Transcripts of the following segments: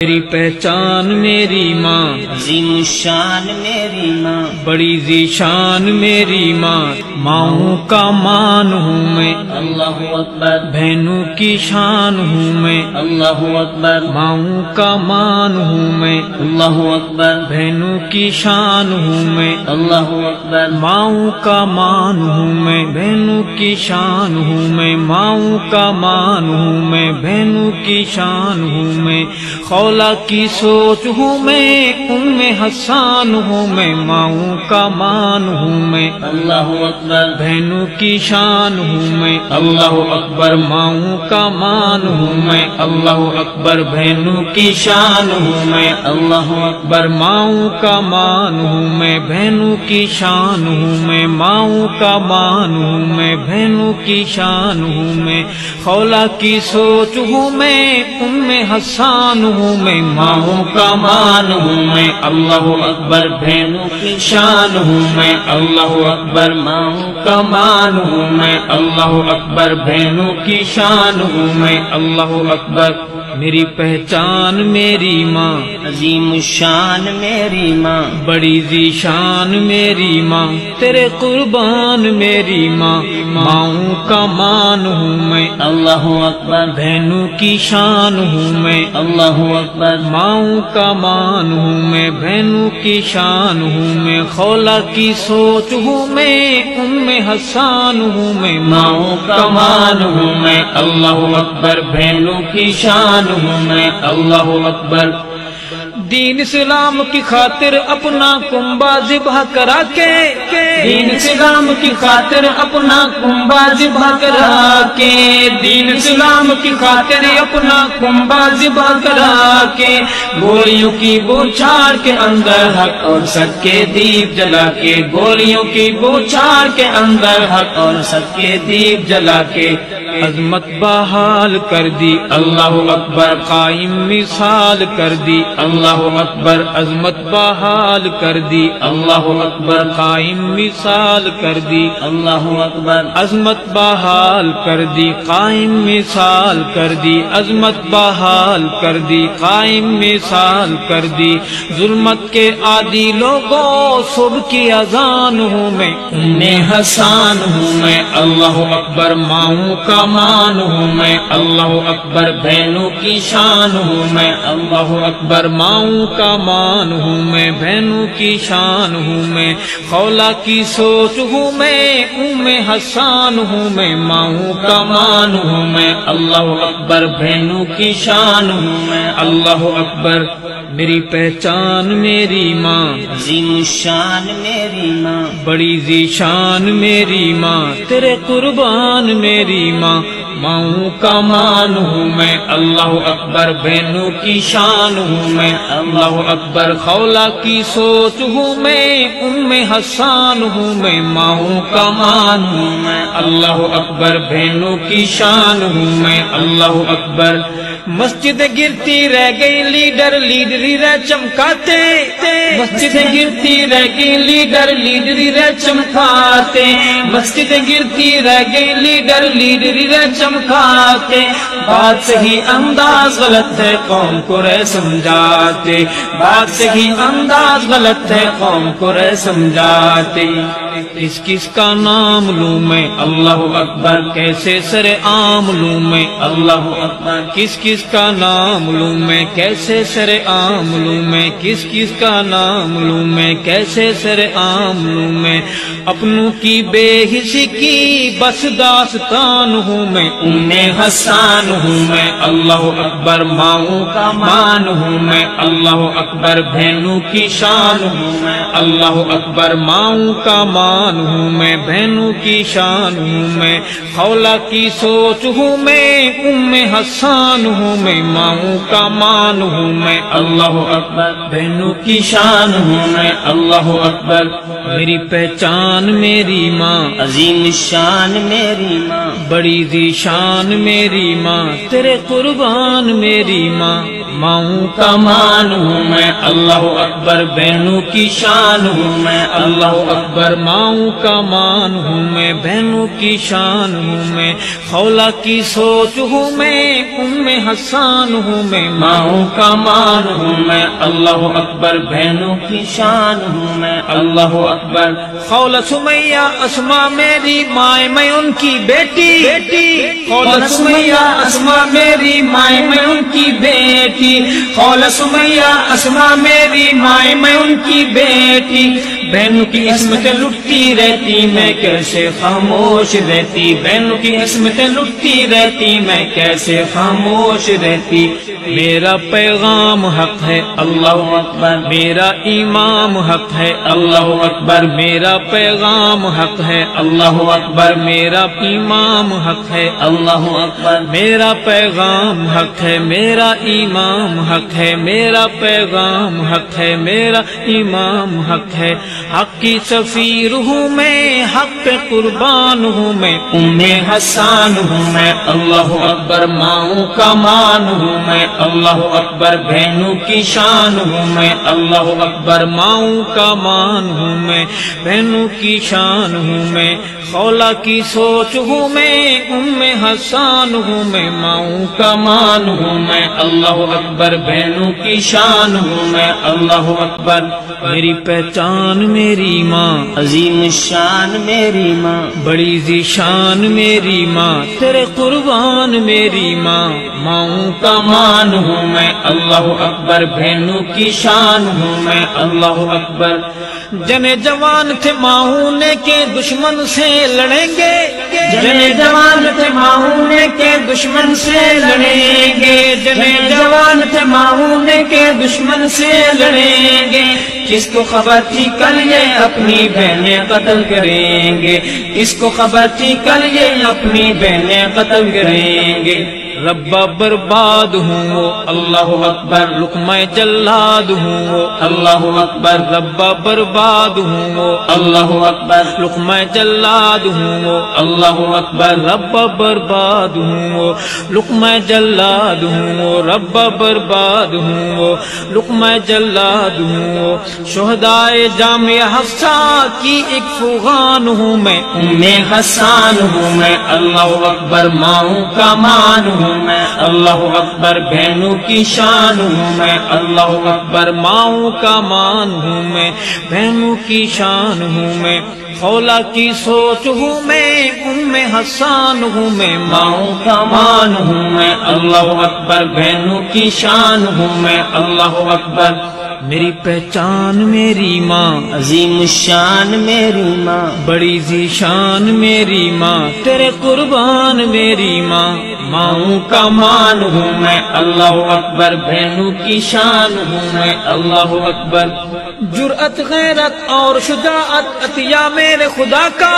میری پہچان میری ماں، عظیم الشان میری ماں، بڑی ذیشان میری ماں، ماؤں کا مان ہوں میں، اللہ اکبر، بہنوں کی شان ہوں میں، اللہ اکبر، ماؤں کا مان ہوں میں، اللہ اکبر، بہنوں کی شان ہوں میں، اللہ اکبر، ماؤں کا مان ہوں میں، بہنوں کی شان ہوں میں، ماؤں کا مان ہوں میں، بہنوں کی شان ہوں میں، خولا کی سوچ ہوں میں، ام حسان ہوں میں، ماؤں کا مان ہوں میں، اللہ اکبر، بہنوں کی شان ہوں میں، اللہ اکبر، ماؤں کا مان ہوں میں، اللہ اکبر، بہنوں کی شان ہوں میں، اللہ اکبر، ماؤں کا مان ہوں میں، بہنوں کی شان ہوں میں، ماؤں کا مان ہوں میں، بہنوں کی شان ہوں میں، خولا کی سوچ ہوں میں، ام حسان ہوں میں، ماؤں کا مان ہوں میں، اللہ اکبر، بہنوں کی شان ہوں میں، اللہ اکبر، ماؤں کا مان ہوں میں، اللہ اکبر، بہنوں کی شان ہوں میں، اللہ اکبر، میری پہچان میری ماں، عظیم الشان میری ماں، بڑی ذیشان میری ماں، تیرے قربان میری ماں، ماؤں کا مان ہوں میں، اللہ اکبر، بہنوں کی شان ہوں میں، اللہ اکبر، ماؤں کا مان ہوں میں، بہنوں کی شان ہوں میں، خولا کی سوچ ہوں میں، ام حسان ہوں میں، ماؤں کا مان ہوں میں، اللہ اکبر، بہنوں کی شان ہوں میں، اللہ اکبر، دین اسلام کی خاطر اپنا کنبہ ذبح کرا کے، دین اسلام کی خاطر اپنا کنبہ ذبح کرا کے، دین اسلام کی خاطر اپنا کنبہ ذبح کرا کے، گولیوں کی بوچھار کے اندر حق اور سچ کے دیپ جلا کے، گولیوں کی بوچھار کے اندر حق اور سچ کے دیپ جلا کے، عظمت بحال کر دی، اللہ اکبر، قائم مثال کر دی، اللہ اکبر، عظمت بحال کر دی، اللہ اکبر، قائم مثال کر دی، اللہ اکبر، عظمت بحال کر دی، قائم مثال کر دی، عظمت بحال کر دی، قائم مثال کر دی، ظلمت کے عادی لوگوں صبح کی اذان ہوں میں، ام حسان ہوں میں، اللہ اکبر، ماؤں کا مان ہوں میں، اللہ اکبر، بہنوں کی شان ہوں میں، اللہ اکبر، ماؤں کا مان ہوں میں، بہنوں کی شان ہوں میں، خولا کی سوچ ہوں میں، ام حسان ہوں میں، ماؤں کا مان ہوں میں، اللہ اکبر، بہنوں کی شان ہوں میں، اللہ اکبر، میری پہچان میری ماں، عظیم الشان میری ماں، بڑی ذیشان میری ماں، تیرے قربان میری ماں، ماؤں کا مان ہوں میں، اللہ اکبر، بہنوں کی شان ہوں میں، اللہ اکبر، خولا کی سوچ ہوں میں، ام حسان ہوں میں، ماؤں کا مان ہوں میں، اللہ اکبر، بہنوں کی شان ہوں میں، اللہ اکبر، مسجد گرتی رہ گئی لیڈر لیڈری رہ چمکاتے، مسجد گرتی رہ گئی لیڈر لیڈری رہ چمکاتے، مسجد گرتی رہ گئی لیڈر لیڈری رہ چمکاتے، بات صحیح انداز غلط ہے قوم کو رہ سمجھاتے، بات صحیح انداز غلط ہے قوم کو رہ سمجھاتے، کس کس کا نام لوں میں، اللہ اکبر، کیسے سر عام لوں میں، اللہ اکبر، کس کس کا نام لوں میں، کیسے سر عام لوں میں، کس کس کا نام لوں میں، کیسے سر عام لوں میں، اپنوں کی بے حسی کی بس داستان ہوں میں، ام حسان ہوں میں، اللہ اکبر، ماؤں کا مان ہوں میں، اللہ اکبر، بہنوں کی شان ہوں میں، اللہ اکبر، ماؤں کا مان ہوں میں، بہنوں کی شان ہوں میں، خولا کی سوچ ہوں میں، ام حسان ہوں میں، ماؤں کا مان ہوں میں، اللہ اکبر، بہنوں کی شان ہوں میں، اللہ اکبر، میری پہچان میری ماں، عظیم الشان میری ماں، بڑی ذیشان میری ماں، تیرے قربان میری ماں، ماؤں کا مان ہوں میں اللہ اکبر بہنوں کی شان ہوں میں اللہ اکبر ماؤں کا مان ہوں میں بہنوں کی شان ہوں میں خولہ کی سوچ ہوں میں ام حسان ہوں میں ماؤں کا مان ہوں میں اللہ اکبر بہنوں کی شان ہوں میں اللہ اکبر خولہ سمیہ اسما میری مائیں میں ان کی بیٹی خولہ سمیہ اسما میری مائیں میں ان کی بیٹی خولہ سمیہ اسما میری مائیں میں ان کی بیٹی بہنوں کی عصمتیں لٹتی رہتی میں کیسے خاموش رہتی بہنوں کی عصمتیں لٹتی رہتی میں کیسے خاموش رہتی میرا پیغام حق ہے اللہ اکبر میرا امام حق ہے اللہ اکبر میرا پیغام حق ہے اللہ اکبر میرا امام حق ہے اللہ اکبر میرا پیغام حق ہے میرا امام حق ہے میرا پیغام حق ہے میرا امام حق ہے حق کی سفیر ہوں میں حق پہ قربان ہوں میں ام حسان ہوں میں اللہ اکبر ماؤں کا مان ہوں میں اللہ اکبر بہنوں کی شان ہوں میں اللہ اکبر ماؤں کا مان ہوں میں بہنوں کی شان ہوں میں خولہ کی سوچ ہوں میں ام حسان ہوں میں ماؤں کا مان ہوں میں اللہ اکبر بہنوں کی شان ہوں میں اللہ اکبر میری پہچان میری ماں عظیم الشان میری ماں بڑی ذیشان میری ماں تیرے قربان میری ماں ماؤں کا مان ہوں میں اللہ اکبر بہنوں کی شان ہوں میں اللہ اکبر جنے جوان تھے ماؤں نے کے دشمن سے لڑیں گے جنے جوان تھے ماؤں نے کے دشمن سے لڑیں گے جنے جوان تھے ماؤں نے کے دشمن سے لڑیں گے کس کو خبر تھی کل یہ اپنی بہنیں قتل کریں گے کس کو خبر تھی کل یہ اپنی بہنیں قتل کریں گے ربا برباد ہوں وہ اللہ اکبر لقمہ جلاد ہوں وہ اللہ اکبر ربا برباد ہوں وہ اللہ اکبر لقمہ جلاد ہوں وہ اللہ اکبر ربا برباد ہوں وہ لقمہ جلاد ہوں وہ ربا برباد ہوں وہ لقمہ جلاد ہوں وہ شہدائے جامعہ حفصہ کی ایک فغان ہوں میں ام حسان ہوں میں اللہ اکبر ماؤں کا مان ہوں میں اللہ اکبر بہنوں کی شان ہوں میں اللہ اکبر ماؤں کا مان ہوں میں بہنوں کی شان ہوں میں خولہ کی سوچ ہوں میں ام حسان ہوں میں ماؤں کا مان ہوں میں اللہ اکبر بہنوں کی شان ہوں میں اللہ اکبر میری پہچان میری ماں عظیم الشان میری ماں بڑی ذیشان میری ماں تیرے قربان میری ماں ماؤں کا مان ہوں میں اللہ اکبر بہنوں کی شان ہوں میں اللہ اکبر جرأت غیرت اور شجاعت عطیہ میرے خدا کا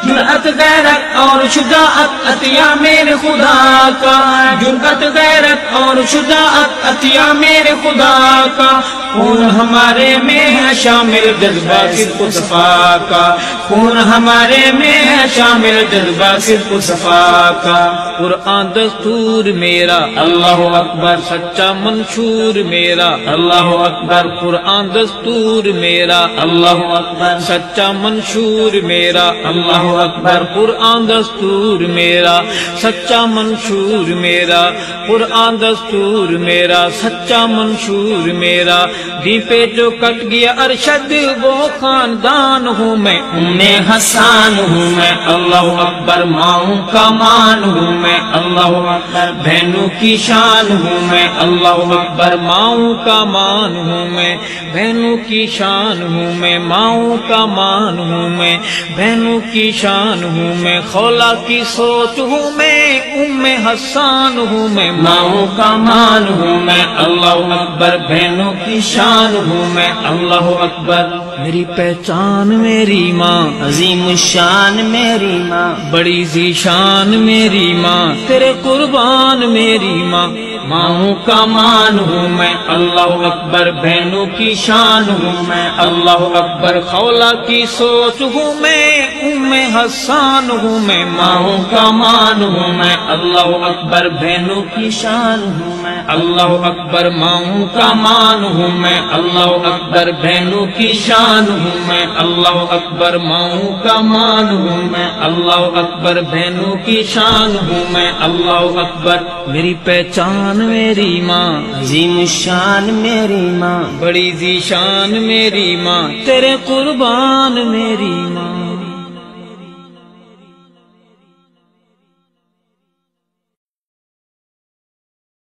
جرأت غیرت اور شجاعت عطیہ میرے خدا کا جرأت غیرت اور شجاعت عطیہ میرے خدا کا خون ہمارے میں ہے شامل جذبہ صدق و صفا کا خون ہمارے میں ہے شامل جذبہ صدق و صفا کا قرآن دستور میرا اللہ اکبر سچا منشور میرا اللہ اکبر قرآن دستور میرا اللہ اکبر سچا منشور میرا اللہ اکبر قرآن دستور میرا سچا منشور میرا قرآن دستور میرا سچا منشور میرا دی پہ جو کٹ گیا ارشد وہ خاندان ہوں میں ام حسان ہوں میں اللہ اکبر ماؤں کا مان ہوں میں اللہ اکبر بہنوں کی شان ہوں میں اللہ اکبر ماؤں کا مان ہوں میں بہنوں کی شان ہوں میں ماؤں کا مان ہوں میں بہنوں کی شان ہوں میں خولہ کی سوچ ہوں میں ام حسان ہوں میں ماؤں کا مان ہوں میں اللہ اکبر بہنوں کی شان ہوں میں اللہ اکبر میری پہچان میری ماں عظیم الشان میری ماں بڑی ذیشان میری ماں تیرے قربان میری ماں ماؤں کا مان ہوں میں اللہ اکبر بہنوں کی شان ہوں میں اللہ اکبر خولا کی سوچ ہوں میں ام حسان ہوں میں ماؤں کا مان ہوں میں اللہ اکبر بہنوں کی شان ہوں میں اللہ اکبر ماؤں کا مان ہوں میں اللہ اکبر بہنوں کی شان ہوں میں اللہ اکبر ماؤں کا مان ہوں میں اللہ اکبر بہنوں کی شان ہوں میں اللہ اکبر میری پہچان میری ماں عظیم الشان میری ماں بڑی ذیشان میری ماں تیرے قربان میری ماں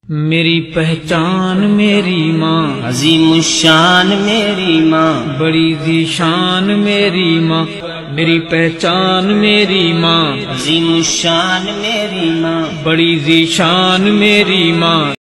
میری پہچان میری ماں عظیم الشان میری ماں بڑی ذیشان میری ماں میری پہچان میری ماں عظیم الشان میری ماں بڑی ذیشان میری ماں